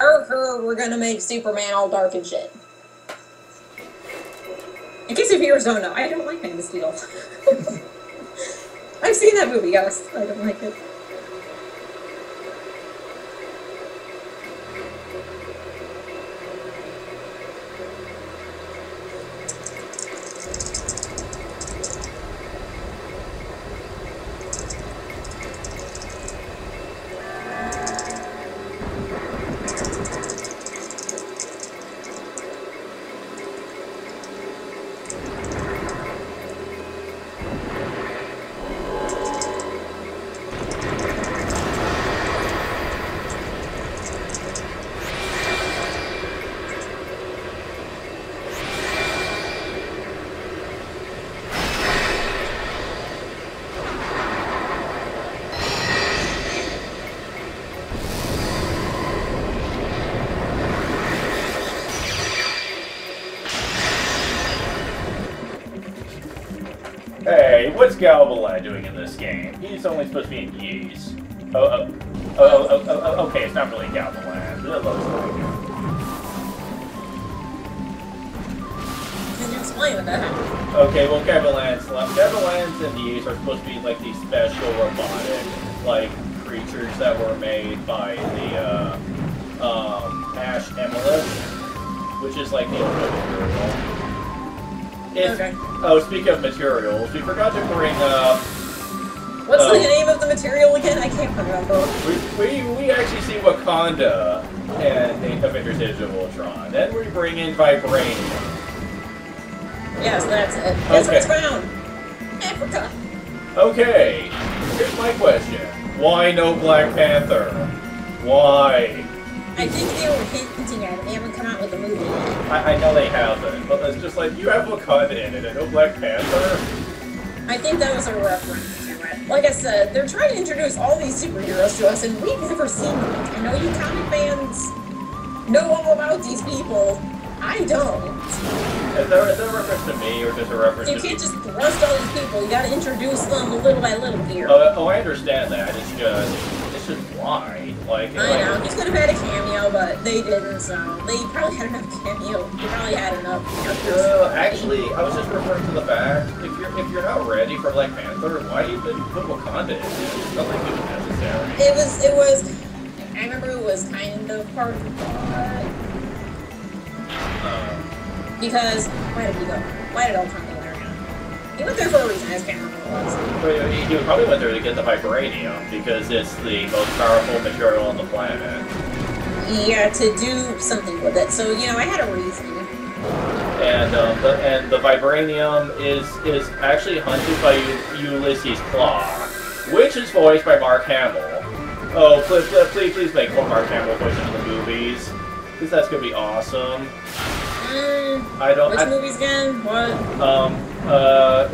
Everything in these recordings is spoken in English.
We're gonna make Superman all dark and shit. In case your viewers don't know, I don't like Man of Steel. I've seen that movie, yes. I don't like it. Hey, what's Galvalan doing in this game? He's only supposed to be in Ys. Okay, it's not really Galvalan. It looks like it. Can you explain what that happened? Okay, well, Galvalans and Ys are supposed to be like these special robotic, like, creatures that were made by the, Ash Emilith, which is like the material. Okay. Oh, speaking of materials, we forgot to bring up... What's the name of the material again? I can't remember. We actually see Wakanda and Avengers Age of Ultron. Then we bring in Vibranium. Yes, that's it. That's what's found. Africa. Okay, here's my question. Why no Black Panther? Why? I think they were hinting at it. They haven't come out with a movie yet. I know they haven't, but it's just like, you have Wakanda in it and no Black Panther? I think that was a reference to it. Like I said, they're trying to introduce all these superheroes to us, and we've never seen them. I know you comic fans know all about these people. I don't. Is that a reference to me, or just a reference to... You can't just thrust all these people. You gotta introduce them little by little here. Oh, I understand that. It's just why? Like, I know, he could have had a cameo, but they didn't, so they probably had enough cameo. They probably had enough characters. Actually, I was just referring to the fact, if you're not ready for Black Panther, why even put Wakanda in it? It's not like it was necessary. It was, I remember it was kind of part of the plot. Because, why did he go? Why did Ultron go there again? He went there for a reason, I just can't remember what it was. He probably went there to get the Vibranium, because it's the most powerful material on the planet. Yeah, to do something with it. So, you know, I had a reason. And the Vibranium is actually hunted by Ulysses Claw, which is voiced by Mark Hamill. Oh, please make Mark Hamill voice into the movies, because that's gonna be awesome. Which movies again? What?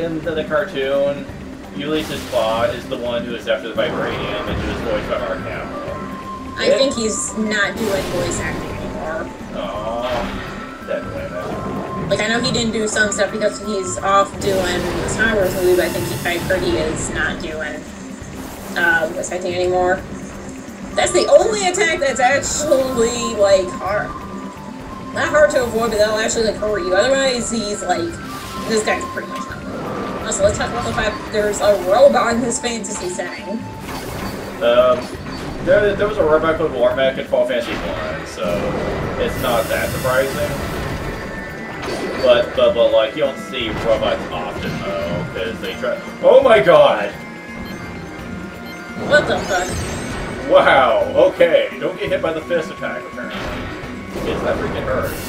In the cartoon, Ulysses Claw is the one who is after the Vibranium, and who is voiced by Mark Hamill. I think he's not doing voice acting anymore. Oh, definitely. Like, I know he didn't do some stuff because he's off doing the Star Wars movie, but I heard he is not doing voice acting anymore. That's the only attack that's actually, like, hard. Not hard to avoid, but that'll actually, like, hurt you. Otherwise, he's, like, this guy's pretty much nothing. Also, let's talk about the fact that there's a robot in his fantasy setting. There was a robot called Warmac in Final Fantasy 1, so it's not that surprising. But like, you don't see robots often, though, because they try... Oh my god! What the fuck? Wow, okay. Don't get hit by the fist attack, apparently. Because that freaking hurts.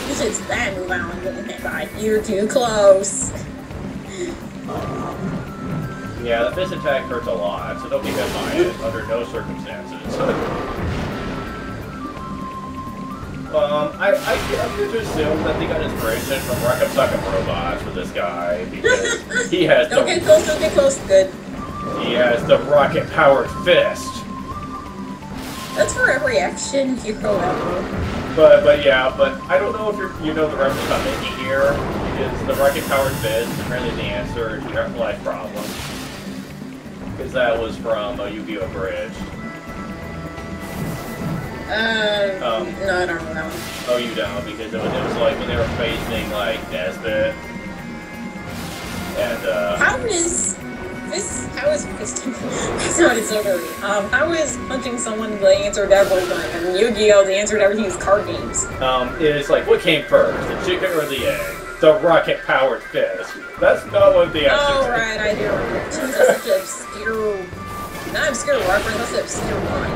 You should stand move out and getting hit by. You're too close. Yeah, the fist attack hurts a lot, so don't get hit by it under no circumstances. I'm going to assume that they got inspiration from Rock-Em Sock-Em Robots for this guy, because he has don't get close, good. He has the rocket-powered fist. That's for every action hero ever. But yeah, but I don't know if you know the reference I'm making here, because the rocket-powered fist is apparently the answer to your life problem. Because that was from Yu-Gi-Oh! Bridge. No, I don't know. Oh, you don't, because it was like when they were facing, like, Nesbit. And, How is fisting? That's not so dirty. How is punching someone the answer to everything? And Yu-Gi-Oh! The answer to everything is card games. It's like, what came first, the chicken or the egg? The rocket-powered fist. That's not what the answer is. Oh, right, I do. That's such an obscure... Not obscure reference, that's an obscure line.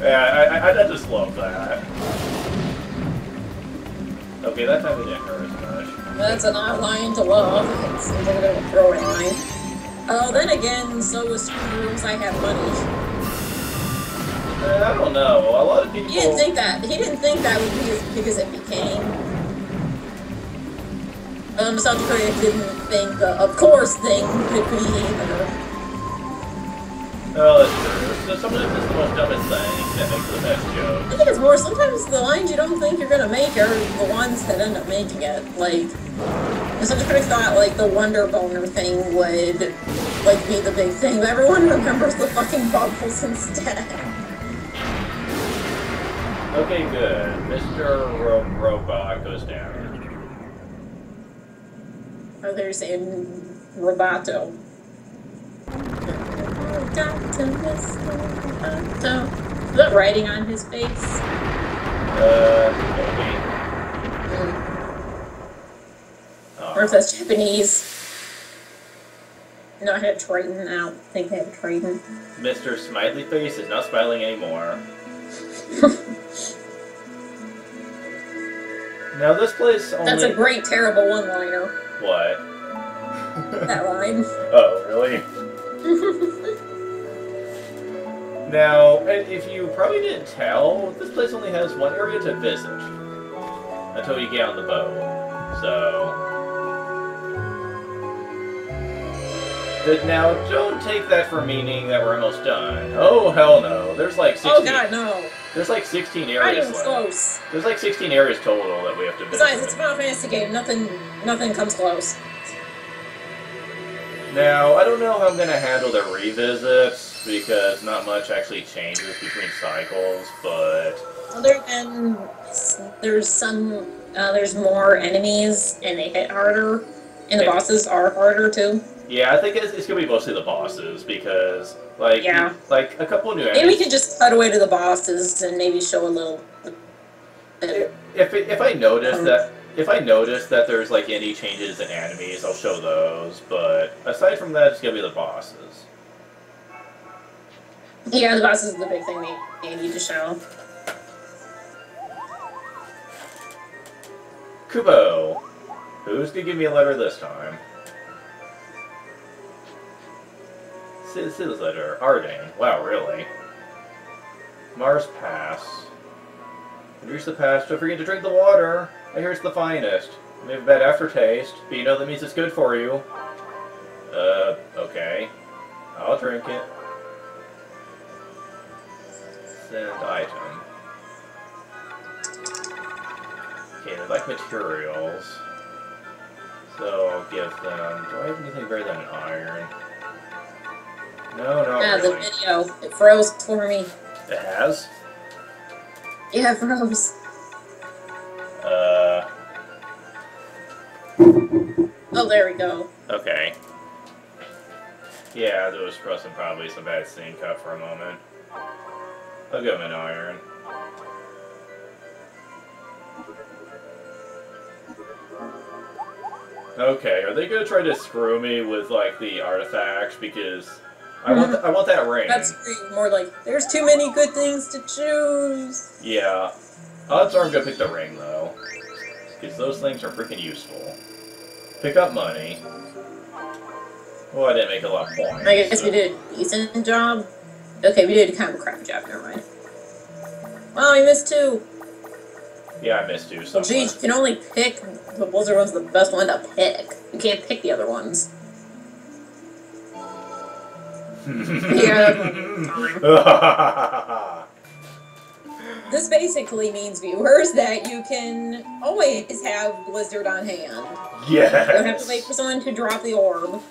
Yeah, I just love that. Okay, that time it didn't hurt as much. That's an odd line to love. It seems like a bit of a throwing line. Oh, then again, so was Screws, I have money. I don't know. A lot of people... He didn't think that would be as big as it became. South Korea didn't think the of course thing could be either. Oh, that's true. So sometimes it's the most dumbest thing that makes the best joke. I think it's more, sometimes the lines you don't think you're gonna make are the ones that end up making it. Like, some critics thought, like, the Wonder Boner thing would, like, be the big thing, but everyone remembers the fucking bubbles instead. Okay, good. Mr. Robot goes down. Oh, they're saying Roboto. Is that writing on his face? Maybe. Oh. Or if that's Japanese. No, I had Triton. I don't think they have Triton. Mr. Smiley Face is not smiling anymore. Now this place only... That's a great, terrible one-liner. What? That line. Oh, really? Now, if you probably didn't tell, this place only has one area to visit. Until you get on the boat. So... But now, don't take that for meaning that we're almost done. Oh, hell no. There's like 16... Oh god, no. There's like 16 Not areas even left. close. There's like 16 areas total that we have to visit. Besides, it's a Final Fantasy game. Nothing comes close. Now, I don't know how I'm going to handle the revisits, because not much actually changes between cycles, but... Other than there's more enemies, and they hit harder, and the bosses are harder, too. Yeah, I think it's going to be mostly the bosses, because, like, yeah. Like a couple new enemies... Maybe we could just cut away to the bosses, and maybe show a little... If I notice that... If I notice that there's, like, any changes in enemies, I'll show those, but aside from that, it's going to be the bosses. Yeah, the bosses is the big thing they need to show. Kubo! Who's going to give me a letter this time? Sis letter. Ardane. Wow, really? Mars Pass. When you reach the pass, don't forget to drink the water. I hear it's the finest. It may have a bad aftertaste, but you know that means it's good for you. Okay. I'll drink it. Send item. Okay, they like materials. So I'll give them... Do I have anything better than an iron? No, not really. The video. It froze for me. It has? Yeah, it froze. Oh, there we go. Okay. Yeah, there was probably some bad sync up for a moment. I'll give him an iron. Okay, are they gonna try to screw me with, like, the artifacts? Because I want that ring. That's more like, there's too many good things to choose. Yeah. Odds are I'm gonna pick the ring, though. Because those things are freaking useful. Pick up money. Well, I didn't make a lot of points. I guess we did a decent job. Okay, we did kind of a crap job, never mind. Wow, you missed 2. Yeah, I missed 2. Well, geez, you can only pick the Blizzard one's the best one to pick. You can't pick the other ones. Yeah. This basically means, viewers, that you can always have Blizzard on hand. Yes! You don't have to wait for someone to drop the orb.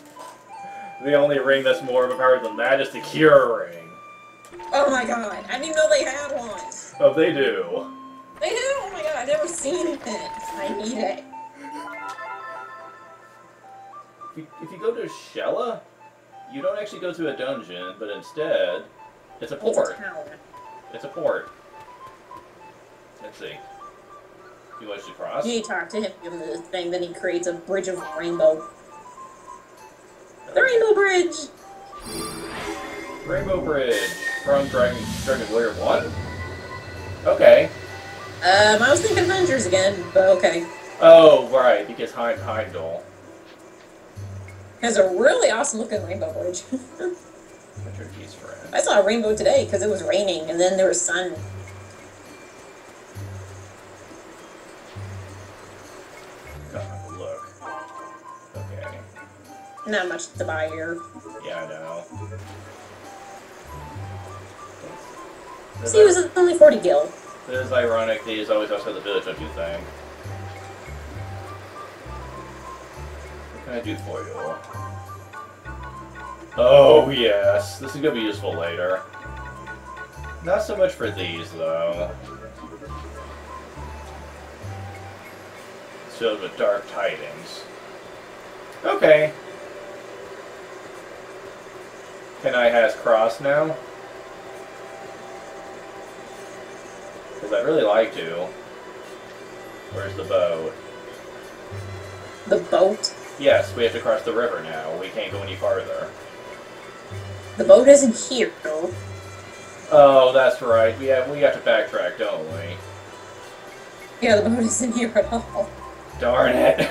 The only ring that's more overpowered than that is the Cure Ring. Oh my god, I didn't even know they had one. Oh, they do. They do? Oh my god, I've never seen it. I need it. If you go to Shella, you don't actually go to a dungeon, but instead, it's a port. It's a town. It's a port. Let's see. You want to cross? You talk to him, give him the thing, then he creates a bridge of rainbow. The Rainbow Bridge! Rainbow Bridge from Dragon Warrior 1? Okay. I was thinking Avengers again, but okay. Oh, right, because Heimdall. Has a really awesome looking rainbow bridge. Turkey's friend. I saw a rainbow today because it was raining and then there was sun. God, look. Okay. Not much to buy here. Yeah, I know. See, it was only 40 gil. It is ironic that he's always outside the village, don't you think? What can I do for you? Oh, yes. This is gonna be useful later. Not so much for these, though. It's filled with dark tidings. Okay. Can I has cross now? Because I'd really like to. Where's the boat? The boat? Yes, we have to cross the river now. We can't go any farther. The boat isn't here, though. Oh, that's right. We have to backtrack, don't we? Yeah, the boat isn't here at all. Darn it.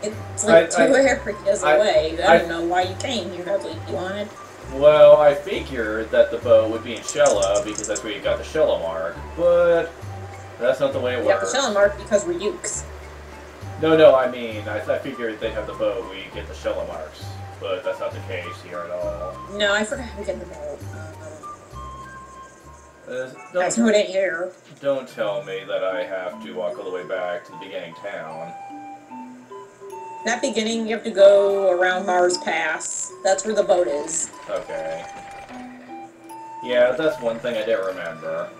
It's like two areas away. I don't know why you came here. That's what you wanted. Well, I figured that the boat would be in Shella because that's where you got the Shella mark, but that's not the way it works. Yeah, the Shella mark because we're Ukes. No, I mean, I figured they'd have the boat where you get the Shella marks, but that's not the case here at all. No, I forgot to get the boat. Don't do it here. Don't tell me that I have to walk all the way back to the beginning town. That beginning, you have to go around Mars Pass. That's where the boat is. Okay. Yeah, that's one thing I didn't remember.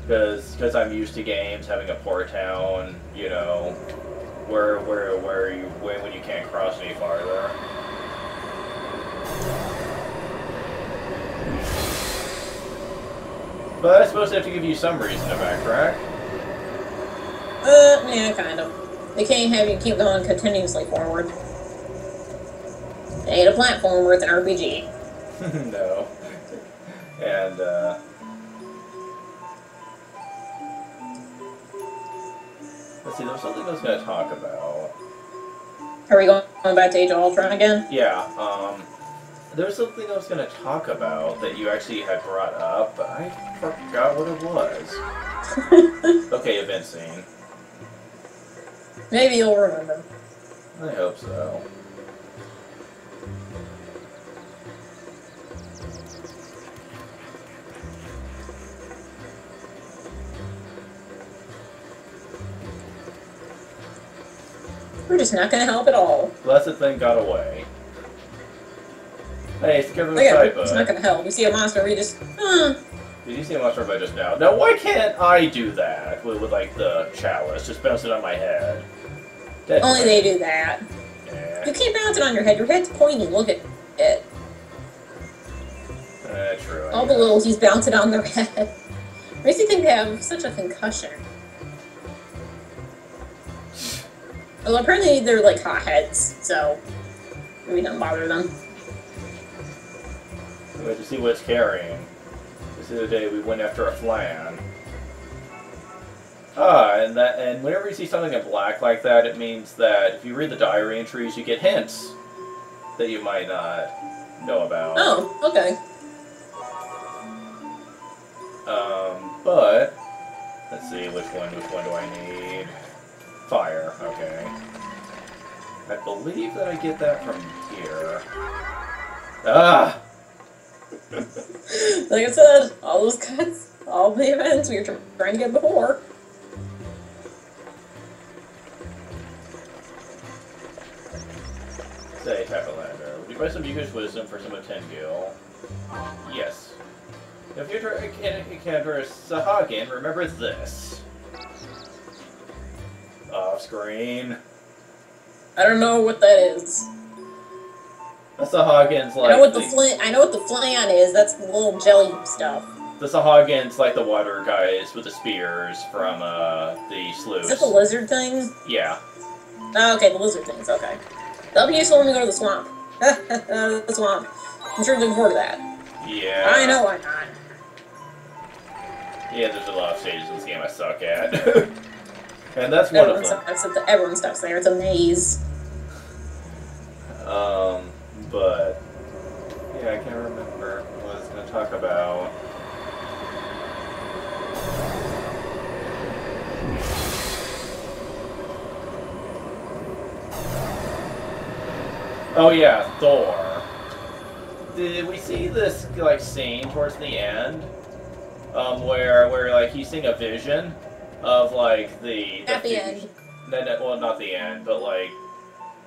Because I'm used to games having a port town, you know, when you can't cross any farther. But I suppose they have to give you some reason to backtrack. Yeah, kind of. They can't have you keep going continuously forward. They ain't a platformer, it's an RPG. No. And, let's see, there was something I was going to talk about. Are we going back to Age of Ultron again? Yeah, there was something I was going to talk about that you actually had brought up, but I forgot what it was. Okay, event scene. Maybe you'll remember. I hope so. We're just not going to help at all. Blessed thing got away. Hey, it's Kevin It's not going to help. You see a monster, we just... Did you see a monster by just now? Now, why can't I do that with like, the chalice? Just bounce it on my head. Only they do that. Yeah. You can't bounce it on your head. Your head's pointy. Look at it. True. All the littles bounce it on their head. Makes you think they have such a concussion. Well, apparently they're like hotheads, so we don't bother them. Wait to see what it's carrying. This is the day we went after a flan. And whenever you see something in black like that, it means that if you read the diary entries, you get hints that you might not know about. Oh, okay. But let's see which one do I need? Fire, okay. I believe that I get that from here. Ah! Like I said, all those cuts, all the events we were trying to get before. Say, Tapalander, would you Try some Yuka's wisdom for some Tengu. Yes. If you encounter Sahagin, remember this. Off screen. I don't know what that is. The Sahagin's like I know what the flan is. That's the little jelly stuff. The Sahagin's like the water guys with the spears from the Sluice. Is that the lizard thing? Yeah. Oh, okay, the lizard things. Okay. That'll be useful when we go to the swamp. The swamp. I'm sure looking forward to that. Yeah. I know why not. Yeah, there's a lot of stages in this game I suck at. And that's one of them. Everyone stuff's there. It's a maze. But yeah, I can't remember what I was going to talk about. Oh yeah, Thor. Did we see this like scene towards the end, where like he's seeing a vision of like the at the end? No, well, not the end, but like,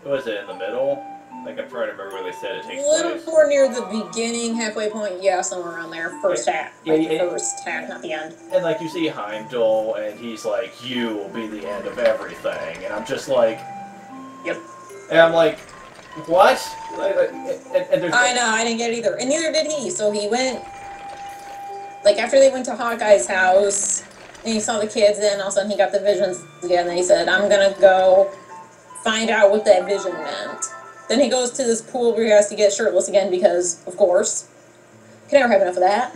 was it in the middle? Like, I'm trying to remember where they said it takes place. A little more near the beginning, halfway point, yeah, somewhere around there. First half. First half, not the end. And, like, you see Heimdall, and he's like, you will be the end of everything. And I'm just like... Yep. And I'm like, what? And there's... I know, I didn't get it either. And neither did he. So he went... Like, after they went to Hawkeye's house, and he saw the kids, and all of a sudden he got the visions again, and he said, I'm gonna go find out what that vision meant. Then he goes to this pool where he has to get shirtless again because, of course, can never have enough of that.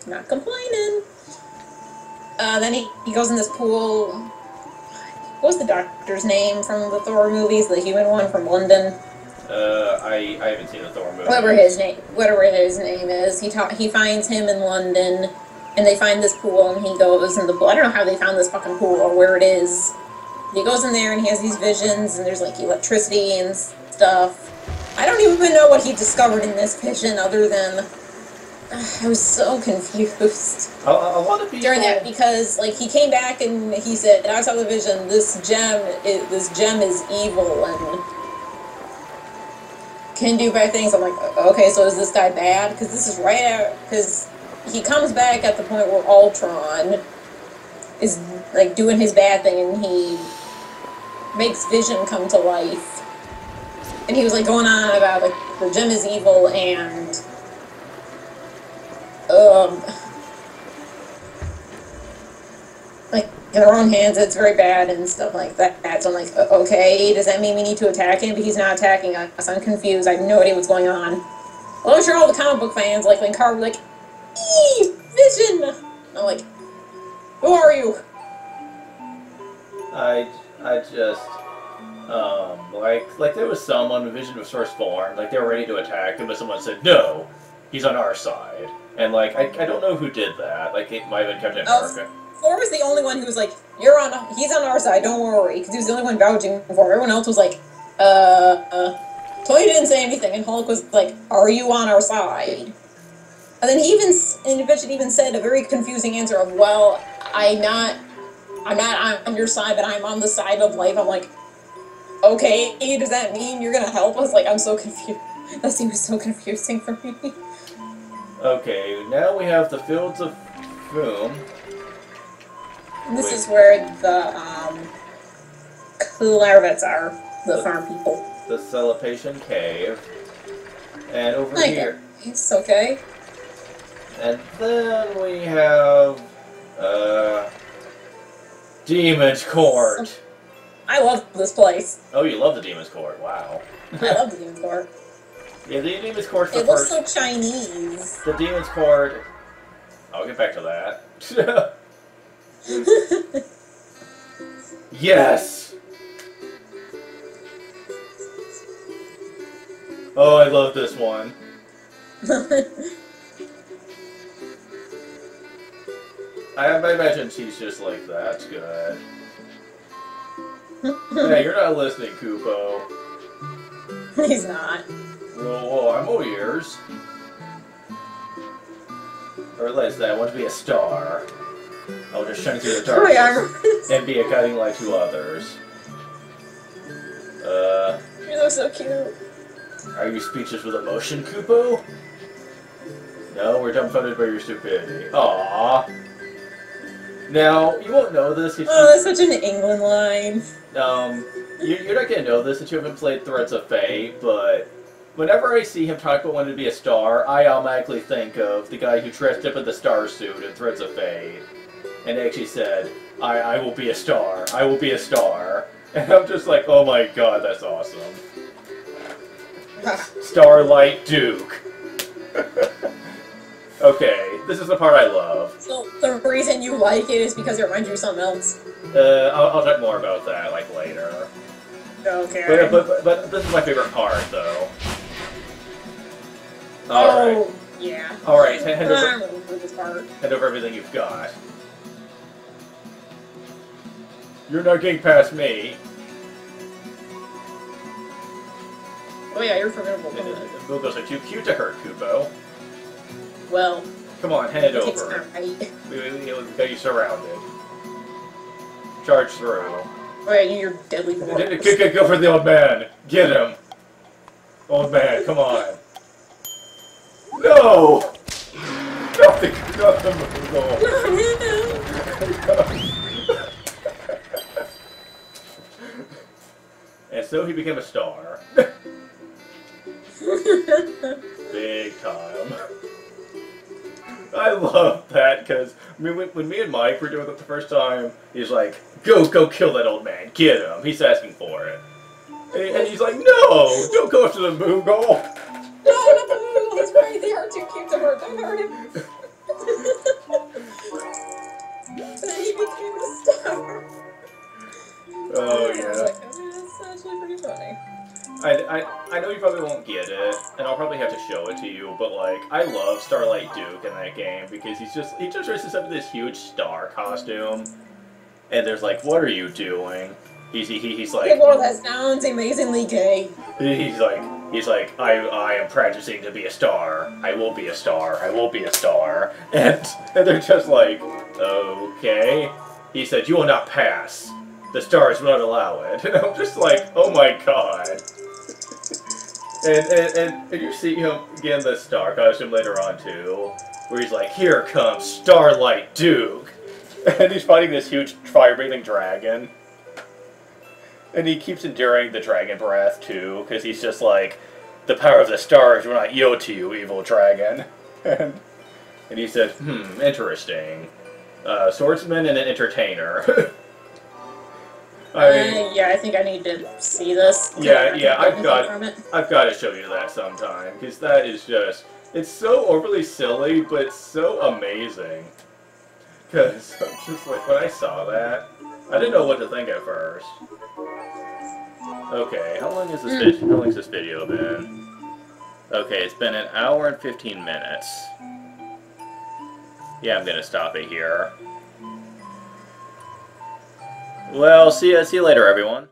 Not complaining. Then he goes in this pool. What was the doctor's name from the Thor movies? The human one from London? I haven't seen the Thor movie. Whatever his name is. He finds him in London, and they find this pool, and he goes in the pool. I don't know how they found this fucking pool or where it is. He goes in there, and he has these visions, and there's, like, electricity and stuff. I don't even know what he discovered in this vision other than... I was so confused. A lot of people... During that, because, like, he came back and he said, I saw the vision, this gem is evil and can do bad things. I'm like, okay, so is this guy bad? Because this is right out... Because he comes back at the point where Ultron is, like, doing his bad thing, and he makes Vision come to life. And he was, like, going on about, like, the gem is evil, and, like, in the wrong hands, it's very bad, and stuff like that. So I'm like, okay, does that mean we need to attack him? But he's not attacking us. I'm confused. I have no idea what's going on. Well, I'm sure all the comic book fans, like, when Carl were like, eee, Vision! I'm like, who are you? I just... like there was someone when Vision was first formed, like they were ready to attack him, but someone said, no, he's on our side. And like, I don't know who did that, like it might have been Captain America. Thor was the only one who was like, he's on our side, don't worry, because he was the only one vouching for him. Everyone else was like, Tony didn't say anything, and Hulk was like, are you on our side? And then he even said a very confusing answer of, well, I'm not on your side, but I'm on the side of life. I'm like, okay, does that mean you're gonna help us? Like, I'm so confused. That seems so confusing for me. Okay, now we have the Fields of Foom. This is where the, Clarevets are, the farm people. The Celebration Cave. And over here... It's okay. And then we have, Demon's Court. I love this place. Oh, you love the Demon's Court. Wow. I love the Demon's Court. Yeah, the Demon's Court's the first... It looks so Chinese. The Demon's Court... I'll get back to that. Yes! Oh, I love this one. I imagine she's just like, that's good. Yeah, you're not listening, Kupo. He's not. Whoa, I'm all ears. Or at least I want to be a star. I'll just shine through the darkness and be a guiding light to others. You look so cute. Are you speechless with emotion, Kupo? No, we're dumbfounded by your stupidity. Aww. Now, you won't know this if Oh, that's such an England line. You're not gonna know this if you haven't played Threads of Fate, but whenever I see him talk about wanting to be a star, I automatically think of the guy who dressed up in the star suit in Threads of Fate, and actually said, I will be a star, I will be a star. And I'm just like, oh my god, that's awesome. Starlight Duke. Okay, this is the part I love. So the reason you like it is because it reminds you of something else? I'll talk more about that, like, later. Okay. But this is my favorite part, though. Oh, yeah. Alright, I remember this part. hand over everything you've got. You're not getting past me. Oh yeah, you're formidable. Bugos are too cute to hurt, Kupo. Well, come on, hand it it's over. not right. We got you surrounded. Charge through. Alright, you're deadly for Go for the old man. Get him. Old man, come on. No! Not the Moogle. And so he became a star. Big time. I love that, because when me and Mike were doing it the first time, he's like, go kill that old man, get him. He's asking for it. And he's like, no, don't go after the Moogle. No, not the Moogle, he's right, they are too cute to hurt, don't hurt him. Then he became a star. Oh, yeah. That's actually pretty funny. I know you probably won't get it, and I'll probably have to show it to you, but, like, I love Starlight Duke in that game, because he just dresses up in this huge star costume, and there's like, what are you doing? He's like... Hey, well, that sounds amazingly gay. He's like, I am practicing to be a star. I will be a star. I will be a star. And they're just like, okay. He said, you will not pass. The stars will not allow it. And I'm just like, oh my god. And you see him get in the star costume later on too, where he's like, here comes Starlight Duke. And he's fighting this huge fire-breathing dragon. And he keeps enduring the dragon breath too, because he's just like, the power of the stars will not yield to you, evil dragon. And he said, interesting. Swordsman and an entertainer. Yeah, I think I need to see this. Yeah, I've got to show you that sometime, because that is just, it's so overly silly, but it's so amazing. Because I'm just like, when I saw that, I didn't know what to think at first. Okay, how long has this video been? Okay, it's been an hour and 15 minutes. Yeah, I'm gonna stop it here. Well, see you later, everyone.